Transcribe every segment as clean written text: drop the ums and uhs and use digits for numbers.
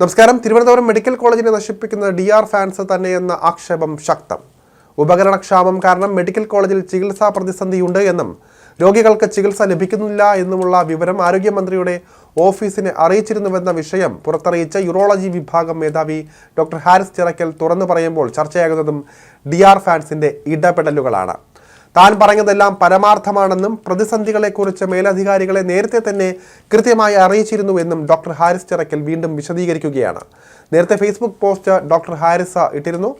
നമസ്കാരം. തിരുവനന്തപുരം മെഡിക്കൽ കോളേജിനെ നശിപ്പിക്കുന്ന DR ഫാൻസ് തന്നെയെന്ന ആക്ഷേപം ശക്തം. ഉപകരണക്ഷാമം കാരണം മെഡിക്കൽ കോളേജിൽ ചികിത്സാ പ്രതിസന്ധിയുണ്ട് എന്നും രോഗികൾക്ക് ചികിത്സ ലഭിക്കുന്നില്ല എന്നുമുള്ള വിവരം ആരോഗ്യമന്ത്രിയുടെ ഓഫീസിനെ അറിയിച്ചിരുന്നുവെന്ന വിഷയം പുറത്തറിയിച്ച യൂറോളജി വിഭാഗം മേധാവി ഡോക്ടർ ഹാരിസ് ചിറക്കൽ തുറന്നു പറയുമ്പോൾ ചർച്ചയാകുന്നതും DR ഫാൻസിന്റെ ഇടപെടലുകളാണ്. താൻ പറഞ്ഞതെല്ലാം പരമാർത്ഥമാണെന്നും പ്രതിസന്ധികളെക്കുറിച്ച് മേലധികാരികളെ നേരത്തെ തന്നെ കൃത്യമായി അറിയിച്ചിരുന്നുവെന്നും ഡോക്ടർ ഹാരിസ് ചിറക്കൽ വീണ്ടും വിശദീകരിക്കുകയാണ്. നേരത്തെ ഫേസ്ബുക്ക് പോസ്റ്റ് ഡോക്ടർ ഹാരിസ് ഇട്ടിരുന്നു.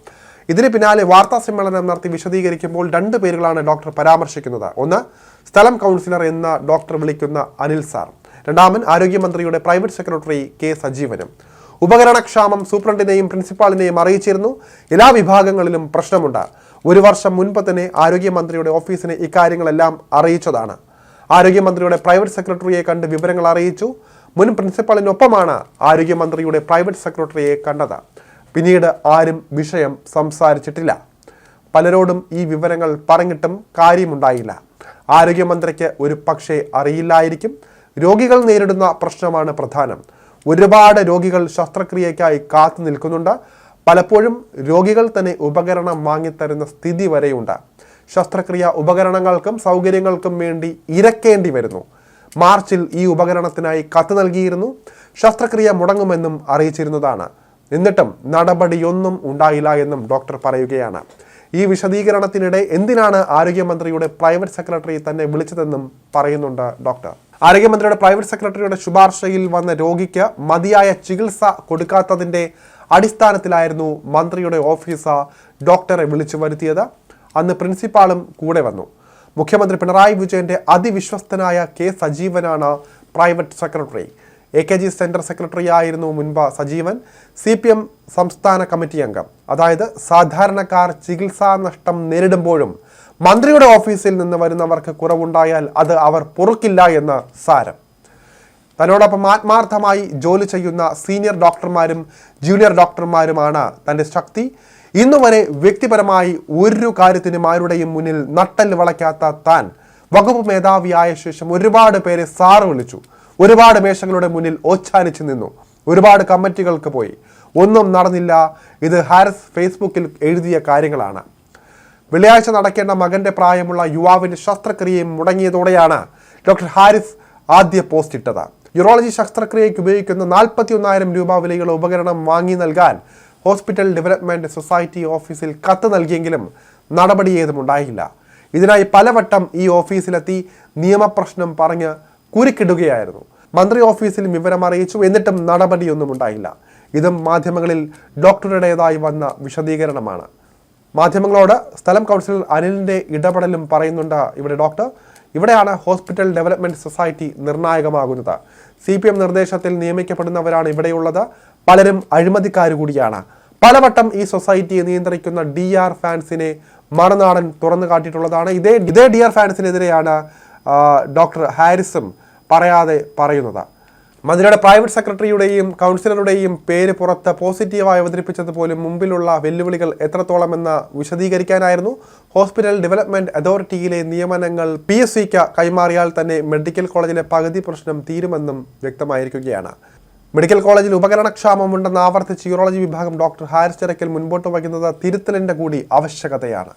ഇതിന് പിന്നാലെ വാർത്താ സമ്മേളനം നടത്തി വിശദീകരിക്കുമ്പോൾ രണ്ട് പേരുകളാണ് ഡോക്ടർ പരാമർശിക്കുന്നത്. ഒന്ന്, സ്ഥലം കൗൺസിലർ എന്ന ഡോക്ടർ വിളിക്കുന്ന അനിൽ സാർ. രണ്ടാമൻ ആരോഗ്യമന്ത്രിയുടെ പ്രൈവറ്റ് സെക്രട്ടറി K. സജീവനും. ഉപകരണക്ഷാമം സൂപ്രണ്ടിനെയും പ്രിൻസിപ്പാളിനെയും അറിയിച്ചിരുന്നു. എല്ലാ വിഭാഗങ്ങളിലും പ്രശ്നമുണ്ട്. ഒരു വർഷം മുൻപ് തന്നെ ആരോഗ്യമന്ത്രിയുടെ ഓഫീസിനെ ഇക്കാര്യങ്ങളെല്ലാം അറിയിച്ചതാണ്. ആരോഗ്യമന്ത്രിയുടെ പ്രൈവറ്റ് സെക്രട്ടറിയെ കണ്ട് വിവരങ്ങൾ അറിയിച്ചു. മുൻ പ്രിൻസിപ്പലിനൊപ്പമാണ് ആരോഗ്യമന്ത്രിയുടെ പ്രൈവറ്റ് സെക്രട്ടറിയെ കണ്ടത്. പിന്നീട് ആരും വിഷയം സംസാരിച്ചിട്ടില്ല. പലരോടും ഈ വിവരങ്ങൾ പറഞ്ഞിട്ടും കാര്യമുണ്ടായില്ല. ആരോഗ്യമന്ത്രിക്ക് ഒരു പക്ഷേ അറിയില്ലായിരിക്കും. രോഗികൾ നേരിടുന്ന പ്രശ്നമാണ് പ്രധാനം. ഒരുപാട് രോഗികൾ ശസ്ത്രക്രിയയ്ക്കായി കാത്തു നിൽക്കുന്നുണ്ട്. പലപ്പോഴും രോഗികൾ തന്നെ ഉപകരണം വാങ്ങിത്തരുന്ന സ്ഥിതി വരെയുണ്ട്. ശസ്ത്രക്രിയ ഉപകരണങ്ങൾക്കും സൗകര്യങ്ങൾക്കും വേണ്ടി ഇരക്കേണ്ടി വരുന്നു. മാർച്ചിൽ ഈ ഉപകരണത്തിനായി കത്ത് നൽകിയിരുന്നു. ശസ്ത്രക്രിയ മുടങ്ങുമെന്നും അറിയിച്ചിരുന്നതാണ്. എന്നിട്ടും നടപടിയൊന്നും ഉണ്ടായില്ല എന്നും ഡോക്ടർ പറയുകയാണ്. ഈ വിശദീകരണത്തിനിടെ എന്തിനാണ് ആരോഗ്യമന്ത്രിയുടെ പ്രൈവറ്റ് സെക്രട്ടറി തന്നെ വിളിച്ചതെന്നും പറയുന്നുണ്ട് ഡോക്ടർ. ആരോഗ്യമന്ത്രിയുടെ പ്രൈവറ്റ് സെക്രട്ടറിയുടെ ശുപാർശയിൽ വന്ന രോഗിക്ക് മതിയായ ചികിത്സ കൊടുക്കാത്തതിൻ്റെ അടിസ്ഥാനത്തിലായിരുന്നു മന്ത്രിയുടെ ഓഫീസ് ഡോക്ടറെ വിളിച്ചു വരുത്തിയത്. അന്ന് പ്രിൻസിപ്പാളും കൂടെ വന്നു. മുഖ്യമന്ത്രി പിണറായി വിജയന്റെ അതിവിശ്വസ്തനായ K. സജീവനാണ് private secretary. AKG centre secretary ആയിരുന്നു മുൻപ് സജീവൻ. CPM സംസ്ഥാന കമ്മിറ്റി അംഗം. അതായത് സാധാരണക്കാർ ചികിത്സാ നഷ്ടം നേരിടുമ്പോഴും മന്ത്രിയുടെ ഓഫീസിൽ നിന്ന് വരുന്നവർക്ക് കുറവുണ്ടായാൽ അത് അവർ പൊറുക്കില്ല എന്ന് സാരം. തന്നോടൊപ്പം ആത്മാർത്ഥമായി ജോലി ചെയ്യുന്ന സീനിയർ ഡോക്ടർമാരും ജൂനിയർ ഡോക്ടർമാരുമാണ് തൻ്റെ ശക്തി. ഇന്നുവരെ വ്യക്തിപരമായി ഒരു കാര്യത്തിനും ആരുടെയും മുന്നിൽ നട്ടല് വളയ്ക്കാത്ത താൻ വകുപ്പ് മേധാവിയായ ശേഷം ഒരുപാട് പേരെ സാറ് വിളിച്ചു. ഒരുപാട് മേശകളുടെ മുന്നിൽ ഓച്ചാനിച്ചു നിന്നു. ഒരുപാട് കമ്മിറ്റികൾക്ക് പോയി. ഒന്നും നടന്നില്ല. ഇത് ഹാരിസ് ഫേസ്ബുക്കിൽ എഴുതിയ കാര്യങ്ങളാണ്. വെള്ളിയാഴ്ച നടക്കേണ്ട മകന്റെ പ്രായമുള്ള യുവാവിന്റെ ശസ്ത്രക്രിയയും മുടങ്ങിയതോടെയാണ് ഡോക്ടർ ഹാരിസ് ആദ്യ പോസ്റ്റ് ഇട്ടത്. യൂറോളജി ശസ്ത്രക്രിയയ്ക്ക് ഉപയോഗിക്കുന്ന 41,000 രൂപ വിലയുള്ള ഉപകരണം വാങ്ങി നൽകാൻ ഹോസ്പിറ്റൽ ഡെവലപ്മെന്റ് സൊസൈറ്റി ഓഫീസിൽ കത്ത് നൽകിയെങ്കിലും നടപടി ഏതും ഉണ്ടായില്ല. ഇതിനായി പലവട്ടം ഈ ഓഫീസിലെത്തി നിയമപ്രശ്നം പറഞ്ഞ് കുരുക്കിടുകയായിരുന്നു. മന്ത്രി ഓഫീസിൽ വിവരം അറിയിച്ചു. എന്നിട്ടും നടപടിയൊന്നും ഉണ്ടായില്ല. ഇതും മാധ്യമങ്ങളിൽ ഡോക്ടറുടേതായി വന്ന വിശദീകരണമാണ്. മാധ്യമങ്ങളോട് സ്ഥലം കൗൺസിലർ അനിലിൻ്റെ ഇടപെടലും പറയുന്നുണ്ട് ഇവിടെ ഡോക്ടർ. ഇവിടെയാണ് ഹോസ്പിറ്റൽ ഡെവലപ്മെൻറ്റ് സൊസൈറ്റി നിർണായകമാകുന്നത്. CPM നിർദ്ദേശത്തിൽ നിയമിക്കപ്പെടുന്നവരാണ് ഇവിടെയുള്ളത്. പലരും അഴിമതിക്കാർ കൂടിയാണ്. പലവട്ടം ഈ സൊസൈറ്റിയെ നിയന്ത്രിക്കുന്ന DR ഫാൻസിനെ മറുനാടൻ തുറന്നു കാട്ടിയിട്ടുള്ളതാണ്. ഇതേ DR ഫാൻസിനെതിരെയാണ് ഡോക്ടർ ഹാരിസും പറയാതെ പറയുന്നത്. മന്ത്രിയുടെ പ്രൈവറ്റ് സെക്രട്ടറിയുടെയും കൗൺസിലറുടെയും പേര് പുറത്ത് പോസിറ്റീവായി അവതരിപ്പിച്ചത് പോലും മുമ്പിലുള്ള വെല്ലുവിളികൾ എത്രത്തോളമെന്ന് വിശദീകരിക്കാനായിരുന്നു. ഹോസ്പിറ്റൽ ഡെവലപ്മെന്റ് അതോറിറ്റിയിലെ നിയമനങ്ങൾ PSCക്ക് കൈമാറിയാൽ തന്നെ മെഡിക്കൽ കോളേജിലെ പകുതി പ്രശ്നം തീരുമെന്നും വ്യക്തമായിരിക്കുകയാണ്. മെഡിക്കൽ കോളേജിൽ ഉപകരണക്ഷാമമുണ്ടെന്ന് ആവർത്തിച്ച് യൂറോളജി വിഭാഗം ഡോക്ടർ ഹാരിസ് ചിറക്കൽ മുൻപോട്ട് വയ്ക്കുന്നത് തിരുത്തലിൻ്റെ കൂടി ആവശ്യകതയാണ്.